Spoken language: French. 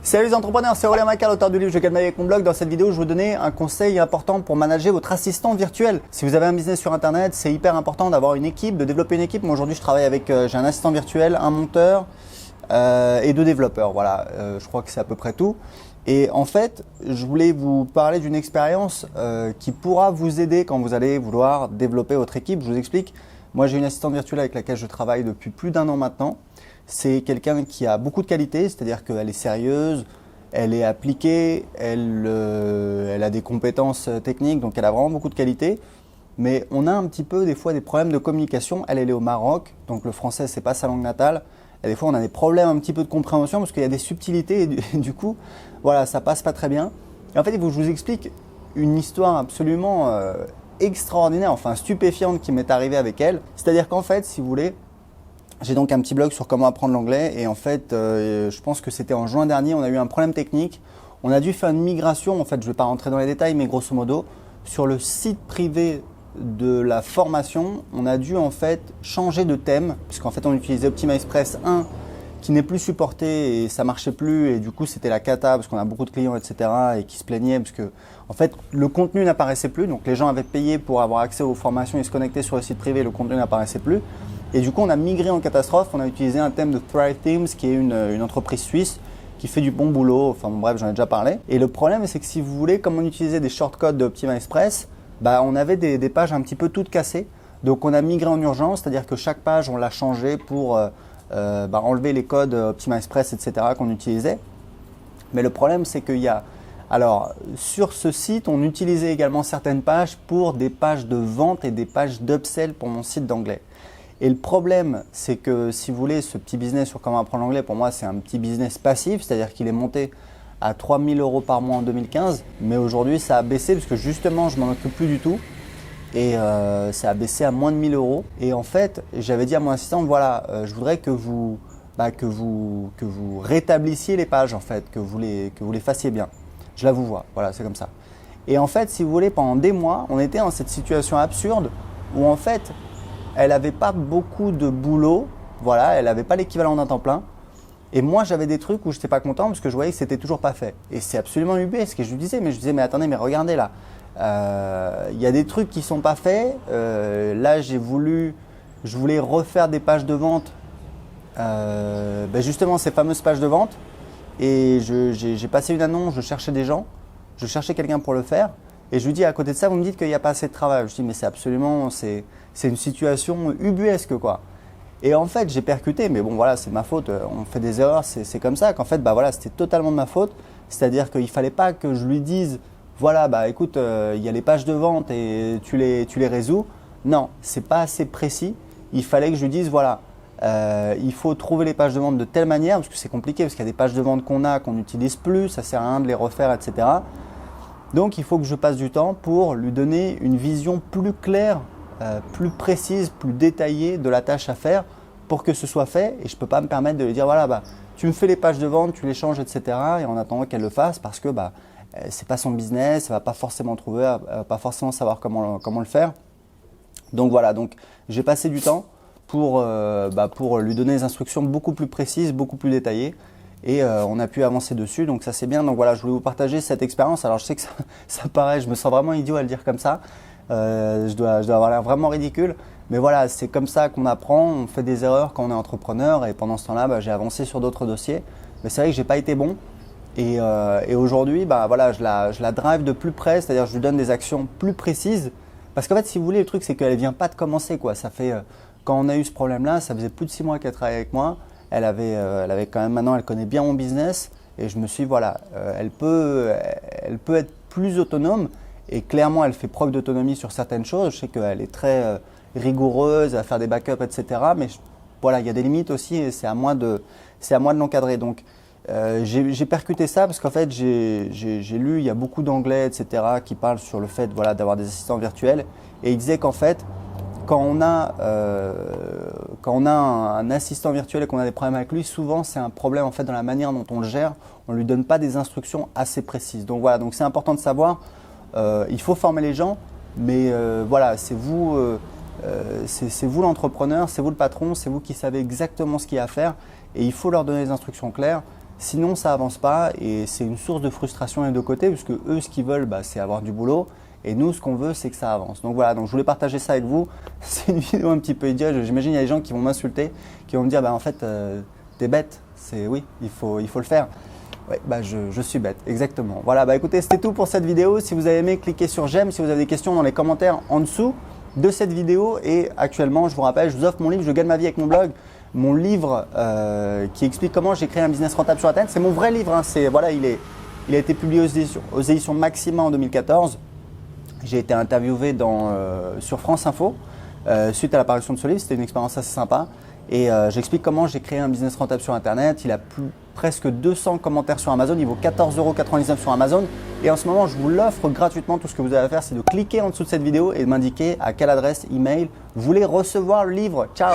Salut les entrepreneurs, c'est Aurélien Macar, l'auteur du livre Je gagne ma vie avec mon blog. Dans cette vidéo, je vais vous donner un conseil important pour manager votre assistant virtuel. Si vous avez un business sur internet, c'est hyper important d'avoir une équipe, de développer une équipe. Moi aujourd'hui, je travaille avec, j'ai un assistant virtuel, un monteur et 2 développeurs. Voilà, je crois que c'est à peu près tout. Et en fait, je voulais vous parler d'une expérience qui pourra vous aider quand vous allez vouloir développer votre équipe. Je vous explique. Moi, j'ai une assistante virtuelle avec laquelle je travaille depuis plus d'1 an maintenant. C'est quelqu'un qui a beaucoup de qualités, c'est-à-dire qu'elle est sérieuse, elle est appliquée, elle a des compétences techniques, donc elle a vraiment beaucoup de qualités. Mais on a un petit peu des fois des problèmes de communication. Elle est au Maroc, donc le français c'est pas sa langue natale. Et des fois on a des problèmes un petit peu de compréhension parce qu'il y a des subtilités et du coup, voilà, ça passe pas très bien. Et en fait, il faut que je vous explique une histoire absolument extraordinaire, enfin stupéfiante qui m'est arrivée avec elle. C'est-à-dire qu'en fait, si vous voulez, j'ai donc un petit blog sur comment apprendre l'anglais et en fait, je pense que c'était en juin dernier, on a eu un problème technique. On a dû faire une migration, en fait, je ne vais pas rentrer dans les détails, mais grosso modo, sur le site privé de la formation, on a dû en fait changer de thème, puisqu'en fait on utilisait OptimizePress 1 qui n'est plus supporté et ça marchait plus et du coup c'était la cata parce qu'on a beaucoup de clients etc. et qui se plaignaient parce que en fait le contenu n'apparaissait plus, donc les gens avaient payé pour avoir accès aux formations, ils se connectaient sur le site privé, le contenu n'apparaissait plus. Et du coup, on a migré en catastrophe, on a utilisé un thème de Thrive Themes, qui est une entreprise suisse qui fait du bon boulot, enfin bon, bref, j'en ai déjà parlé. Et le problème, c'est que si vous voulez, comme on utilisait des shortcuts de OptimizePress, on avait des pages un petit peu toutes cassées. Donc on a migré en urgence, c'est-à-dire que chaque page, on l'a changé pour enlever les codes OptimizePress, etc. qu'on utilisait. Mais le problème, c'est qu'il y a… Alors, sur ce site, on utilisait également certaines pages pour des pages de vente et des pages d'upsell pour mon site d'anglais. Et le problème, c'est que si vous voulez, ce petit business sur comment apprendre l'anglais, pour moi, c'est un petit business passif, c'est-à-dire qu'il est monté à 3 000 € par mois en 2015, mais aujourd'hui, ça a baissé parce que justement, je m'en occupe plus du tout et ça a baissé à moins de 1 000 €. Et en fait, j'avais dit à mon assistante, voilà, je voudrais que vous rétablissiez les pages, en fait, que vous les fassiez bien. Je la vous vois, voilà, c'est comme ça. Et en fait, si vous voulez, pendant des mois, on était dans cette situation absurde où en fait, elle n'avait pas beaucoup de boulot, voilà, elle n'avait pas l'équivalent d'un temps plein. Et moi, j'avais des trucs où je n'étais pas content parce que je voyais que c'était toujours pas fait. Et c'est absolument ubuesque. Et je lui disais, mais attendez, mais regardez là, il y a des trucs qui sont pas faits. Là, je voulais refaire des pages de vente, justement ces fameuses pages de vente. Et j'ai passé une annonce, je cherchais des gens, je cherchais quelqu'un pour le faire. Et je lui dis, à côté de ça, vous me dites qu'il n'y a pas assez de travail. Je lui dis, mais c'est une situation ubuesque, quoi. Et en fait, j'ai percuté, mais bon, voilà, c'est ma faute. On fait des erreurs, c'est comme ça. Qu'en fait, voilà, c'était totalement de ma faute. C'est-à-dire qu'il ne fallait pas que je lui dise, voilà, écoute, il y a les pages de vente et tu les résous. Non, c'est pas assez précis. Il fallait que je lui dise, voilà, il faut trouver les pages de vente de telle manière, parce que c'est compliqué, parce qu'il y a des pages de vente qu'on n'utilise plus, ça sert à rien de les refaire, etc. Donc, il faut que je passe du temps pour lui donner une vision plus claire, plus précise, plus détaillée de la tâche à faire pour que ce soit fait. Et je ne peux pas me permettre de lui dire, voilà, tu me fais les pages de vente, tu les changes, etc. Et en attendant qu'elle le fasse parce que ce n'est pas son business, elle ne va pas forcément trouver, elle ne va pas forcément savoir comment le faire. Donc voilà, j'ai passé du temps pour lui donner des instructions beaucoup plus précises, beaucoup plus détaillées. Et on a pu avancer dessus, donc ça c'est bien. Donc voilà, je voulais vous partager cette expérience. Alors je sais que ça paraît, je me sens vraiment idiot à le dire comme ça. Je dois avoir l'air vraiment ridicule. Mais voilà, c'est comme ça qu'on apprend, on fait des erreurs quand on est entrepreneur. Et pendant ce temps-là, j'ai avancé sur d'autres dossiers. Mais c'est vrai que j'ai pas été bon. Et aujourd'hui, voilà, je la drive de plus près, c'est-à-dire je lui donne des actions plus précises. Parce qu'en fait, si vous voulez, le truc c'est qu'elle vient pas de commencer, quoi. Ça fait, quand on a eu ce problème-là, ça faisait plus de 6 mois qu'elle travaillait avec moi. Elle avait quand même, maintenant elle connaît bien mon business et je me suis dit, voilà, elle peut être plus autonome et clairement elle fait preuve d'autonomie sur certaines choses. Je sais qu'elle est très rigoureuse à faire des backups, etc. Mais voilà, il y a des limites aussi et c'est à moi de l'encadrer. Donc j'ai percuté ça parce qu'en fait j'ai lu, il y a beaucoup d'anglais, etc. qui parlent sur le fait, voilà, d'avoir des assistants virtuels et ils disaient qu'en fait, quand on a un assistant virtuel et qu'on a des problèmes avec lui, souvent c'est un problème en fait dans la manière dont on le gère. On ne lui donne pas des instructions assez précises. Donc voilà, donc c'est important de savoir. Il faut former les gens, mais voilà, c'est vous l'entrepreneur, c'est vous le patron, c'est vous qui savez exactement ce qu'il y a à faire et il faut leur donner des instructions claires. Sinon, ça avance pas et c'est une source de frustration des deux côtés puisque eux, ce qu'ils veulent, c'est avoir du boulot et nous, ce qu'on veut, c'est que ça avance. Donc voilà, donc je voulais partager ça avec vous. C'est une vidéo un petit peu idiote. J'imagine il y a des gens qui vont m'insulter, qui vont me dire en fait, t'es bête. Oui, il faut le faire. Ouais, je suis bête, exactement. Voilà, écoutez, c'était tout pour cette vidéo. Si vous avez aimé, cliquez sur j'aime. Si vous avez des questions dans les commentaires en dessous de cette vidéo. Et actuellement, je vous rappelle, je vous offre mon livre Je gagne ma vie avec mon blog. Mon livre qui explique comment j'ai créé un business rentable sur Internet. C'est mon vrai livre. Hein. Voilà, il a été publié aux éditions Maxima en 2014. J'ai été interviewé sur France Info suite à l'apparition de ce livre. C'était une expérience assez sympa. Et j'explique comment j'ai créé un business rentable sur Internet. Il a presque 200 commentaires sur Amazon. Il vaut 14,99 € sur Amazon. Et en ce moment, je vous l'offre gratuitement. Tout ce que vous avez à faire, c'est de cliquer en dessous de cette vidéo et de m'indiquer à quelle adresse email vous voulez recevoir le livre. Ciao!